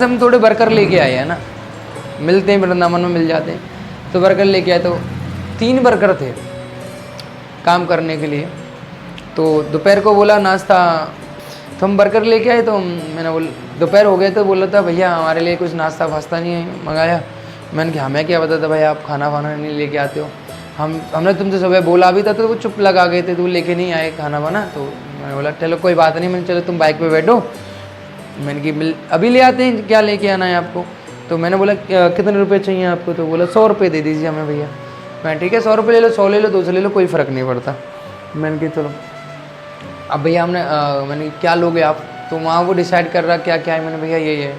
हम थोड़े वर्कर लेके आए हैं ना, मिलते हैं वृंदावन में मिल जाते हैं, तो वर्कर लेके आए, तो 3 वर्कर थे काम करने के लिए। तो दोपहर को बोला नाश्ता, तो हम वर्कर लेके आए, तो मैंने बोल दोपहर हो गए तो बोला था भैया हमारे लिए कुछ नाश्ता वास्ता नहीं मंगाया। मैंने कहा हमें क्या पता था भाई आप खाना वाना नहीं लेके आते हो, हमने तुमसे सुबह बोला भी था तो वो चुप लगा गए थे, तो लेके नहीं आए खाना वाना। तो मैंने बोला चलो कोई बात नहीं, मैंने चलो तुम बाइक पे बैठो, मैंने कि अभी ले आते हैं, क्या लेके आना है आपको। तो मैंने बोला कितने रुपए चाहिए आपको, तो बोला 100 रुपये दे दीजिए हमें भैया। मैं ठीक है 100 रुपये ले लो, 100 ले लो, 200 ले लो, कोई फ़र्क नहीं पड़ता। मैंने कहा चलो अब भैया मैंने क्या लोगे आप, तो वहाँ वो डिसाइड कर रहा क्या क्या है। मैंने भैया ये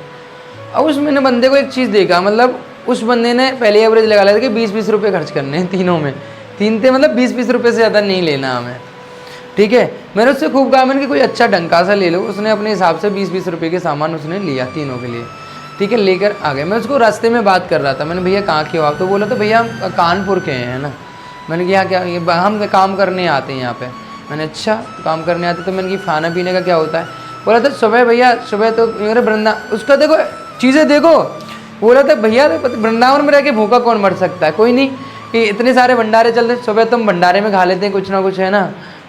अब उस मैंने बंदे को एक चीज़ देखा, मतलब उस बंदे ने पहले एवरेज लगा लिया था कि 20-20 रुपये खर्च करने हैं तीनों में, 3 थे मतलब 20-20 रुपये से ज़्यादा नहीं लेना हमें, ठीक है। मैंने उससे खूब कहा मैंने कि कोई अच्छा ढंका सा ले लो, उसने अपने हिसाब से 20-20 रुपये के सामान उसने लिया तीनों के लिए, ठीक है, लेकर आ गए। मैं उसको रास्ते में बात कर रहा था, मैंने भैया कहाँ के हो आप, तो बोला तो भैया हम कानपुर के हैं ना। मैंने कहा क्या ये हम काम करने आते हैं यहाँ पे। मैंने अच्छा काम करने आते, तो मैंने कि खाना पीने का क्या होता है, बोला था सुबह भैया सुबह तो मेरे उसका देखो चीज़ें देखो, बोला था भैया वृंदावन में रह के भूखा कौन मर सकता है, कोई नहीं कि इतने सारे भंडारे चलते, सुबह तुम भंडारे में खा लेते हैं कुछ ना कुछ है ना,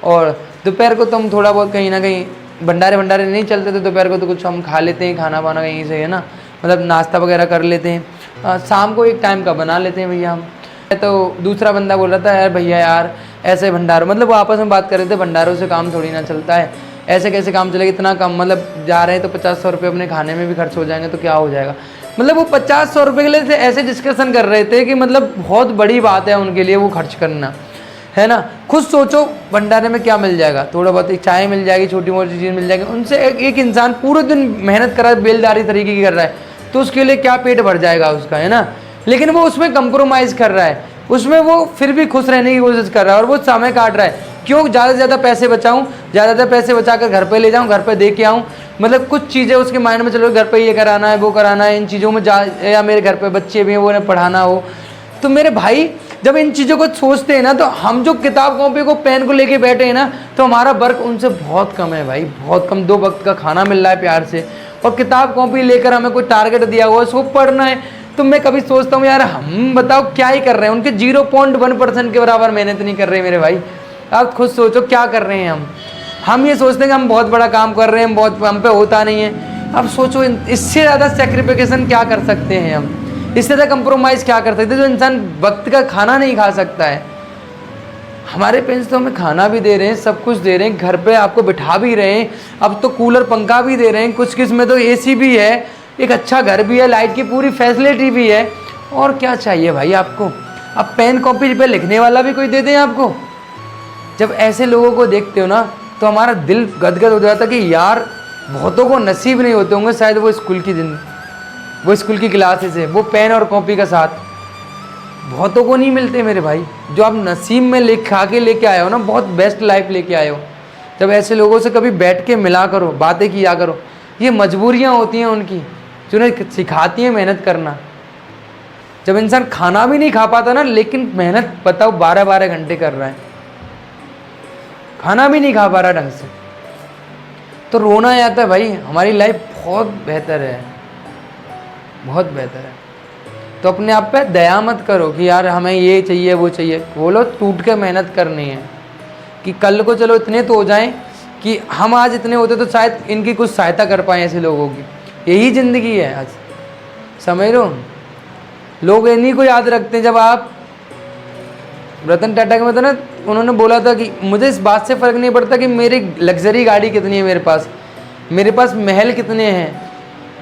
और दोपहर को तुम थोड़ा बहुत कहीं ना कहीं भंडारे नहीं चलते तो दोपहर को तो कुछ हम खा लेते हैं खाना वाना कहीं से है ना, मतलब नाश्ता वगैरह कर लेते हैं, शाम को एक टाइम का बना लेते हैं भैया हम। तो दूसरा बंदा बोल रहा था यार भैया यार ऐसे भंडारों, मतलब वो आपस में बात कर रहे थे भंडारों से काम थोड़ी ना चलता है, ऐसे कैसे काम चलेगा, इतना कम मतलब जा रहे हैं तो 50-100 रुपये अपने खाने में भी खर्च हो जाएंगे तो क्या हो जाएगा। मतलब वो 50-100 रुपये के लिए ऐसे डिस्कशन कर रहे थे कि मतलब बहुत बड़ी बात है उनके लिए वो खर्च करना, है ना। खुद सोचो भंडारे में क्या मिल जाएगा, थोड़ा बहुत एक चाय मिल जाएगी, छोटी मोटी चीज़ मिल जाएगी, उनसे एक इंसान पूरे दिन मेहनत कर रहा है, बेलदारी तरीके की कर रहा है, तो उसके लिए क्या पेट भर जाएगा उसका, है ना। लेकिन वो उसमें कंप्रोमाइज़ कर रहा है, उसमें वो फिर भी खुश रहने की कोशिश कर रहा है और वो समय काट रहा है। क्यों ज़्यादा से ज़्यादा पैसे बचाऊं, ज़्यादा पैसे बचाकर घर पे ले जाऊं, घर पे दे के आऊँ, मतलब कुछ चीज़ें उसके माइंड में चलो घर पे ये कराना है वो कराना है, इन चीज़ों में या मेरे घर पे बच्चे भी हैं वो उन्हें पढ़ाना हो। तो मेरे भाई जब इन चीज़ों को सोचते हैं ना, तो हम जो किताब कॉपी को पेन को लेके बैठे हैं ना, तो हमारा वर्क उनसे बहुत कम है भाई, बहुत कम। 2 वक्त का खाना मिल रहा है प्यार से, और किताब कॉपी लेकर हमें कोई टारगेट दिया हुआ है उसको पढ़ना है। तो मैं कभी सोचता हूँ यार हम बताओ क्या ही कर रहे हैं, उनके 0.1% के बराबर मेहनत नहीं कर रहे मेरे भाई। आप खुद सोचो क्या कर रहे हैं हम ये सोचते हैं कि हम बहुत बड़ा काम कर रहे हैं, बहुत हम पे होता नहीं है। अब सोचो इससे ज़्यादा सेक्रीफिकेशन क्या कर सकते हैं हम, इससे ज़्यादा कंप्रोमाइज़ क्या कर सकते हैं। जो इंसान वक्त का खाना नहीं खा सकता है, हमारे पेरेंट्स तो हमें खाना भी दे रहे हैं, सब कुछ दे रहे हैं, घर पे आपको बिठा भी रहे हैं, अब तो कूलर पंखा भी दे रहे हैं, कुछ किस में तो एसी भी है, एक अच्छा घर भी है, लाइट की पूरी फैसिलिटी भी है, और क्या चाहिए भाई आपको। अब पेन कॉपी पे लिखने वाला भी कोई दे दें आपको। जब ऐसे लोगों को देखते हो ना तो हमारा दिल गदगद हो जाता कि यार बहुतों को नसीब नहीं होते होंगे शायद वो स्कूल की क्लासेस है, वो पेन और कॉपी का साथ बहुतों को नहीं मिलते मेरे भाई। जो आप नसीब में लिखा के लेके आए हो ना, बहुत बेस्ट लाइफ लेके आए हो। जब ऐसे लोगों से कभी बैठ के मिला करो, बातें किया करो, ये मजबूरियाँ होती हैं उनकी जो उन्हें सिखाती हैं मेहनत करना। जब इंसान खाना भी नहीं खा पाता ना, लेकिन मेहनत बताओ 12-12 घंटे कर रहा है, खाना भी नहीं खा पा रहा ढंग से, तो रोना आता है भाई। हमारी लाइफ बहुत बेहतर है, बहुत बेहतर है। तो अपने आप पे दया मत करो कि यार हमें ये चाहिए वो चाहिए, बोलो टूट के मेहनत करनी है कि कल को चलो इतने तो हो जाएं कि हम आज इतने होते तो शायद इनकी कुछ सहायता कर पाएँ ऐसे लोगों की। यही ज़िंदगी है आज, समझ लो। लोग इन्हीं को याद रखते हैं। जब आप रतन टाटा के मतलब ना, उन्होंने बोला था कि मुझे इस बात से फ़र्क नहीं पड़ता कि मेरी लग्जरी गाड़ी कितनी है, मेरे पास महल कितने हैं,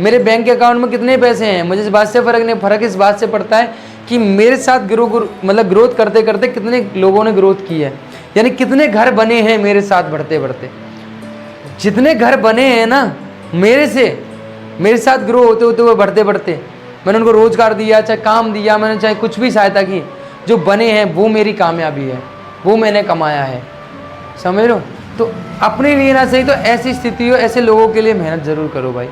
मेरे बैंक अकाउंट में कितने पैसे हैं, मुझे इस बात से फ़र्क इस बात से पड़ता है कि मेरे साथ ग्रोथ करते करते कितने लोगों ने ग्रोथ की है, यानी कितने घर बने हैं मेरे साथ बढ़ते बढ़ते। जितने घर बने हैं ना मेरे साथ ग्रो होते होते हुए बढ़ते बढ़ते, मैंने उनको रोज़गार दिया, चाहे काम दिया मैंने, चाहे कुछ भी सहायता की, जो बने हैं वो मेरी कामयाबी है, वो मैंने कमाया है, समझ लो। तो अपने लिए ना सही तो ऐसी स्थिति हो, ऐसे लोगों के लिए मेहनत ज़रूर करो भाई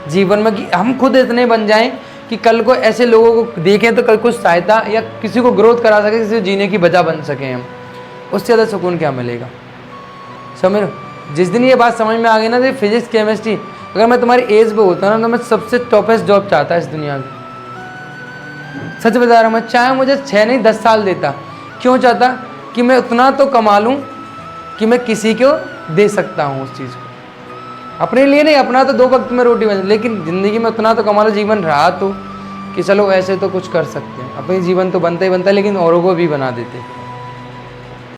जीवन में, कि हम खुद इतने बन जाएं कि कल को ऐसे लोगों को देखें तो कल कुछ सहायता या किसी को ग्रोथ करा सके, किसी को जीने की वजह बन सकें हम। उससे ज़्यादा सुकून क्या मिलेगा, समझ लो। जिस दिन ये बात समझ में आ गई ना, तो फिजिक्स केमिस्ट्री अगर मैं तुम्हारी एज पे होता ना तो मैं सबसे टॉपेस्ट जॉब चाहता इस दुनिया में। सच बता रहा हूँ मैं, चाहे मुझे 6 नहीं 10 साल देता, क्यों चाहता कि मैं उतना तो कमा लूँ कि मैं किसी को दे सकता हूँ उस चीज़ को। अपने लिए नहीं, अपना तो 2 वक्त में रोटी बन, लेकिन ज़िंदगी में उतना तो कमा लो, जीवन रहा तो कि चलो ऐसे तो कुछ कर सकते हैं। अपनी जीवन तो बनता ही बनता है, लेकिन औरों को भी बना देते हैं।